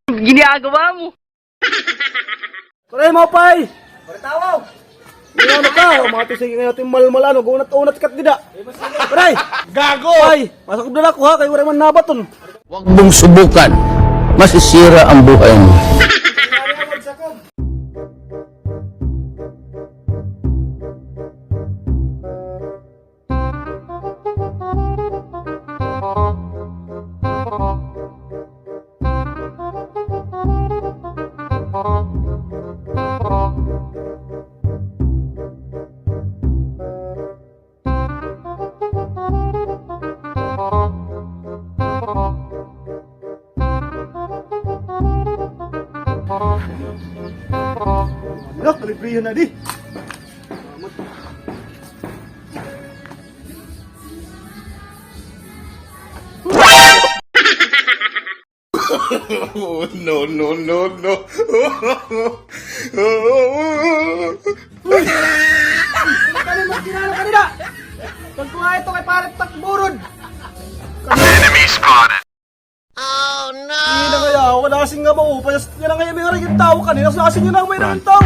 Ginagawa mo. Pare mo, pay! Pare tawaw! Ano ka? Mga tusig ngayon natin malmalan. Gunat-unat kat gida. Pare! Gago! Pay! Pasok na ako ha. Kayo wala man nabaton. Huwag mong subukan. Masisira ang buhay mo. Ano? Kalibrihan na di. Oh, no, no, no, no. Kani mo kinala kanina. Pagkuha ito kay paret takburod. Enemy spotted. Hindi na kaya ako. Nasing nga mo. Payas niya na ngayon may yung tao kanina. Nasing niya na may ng tao.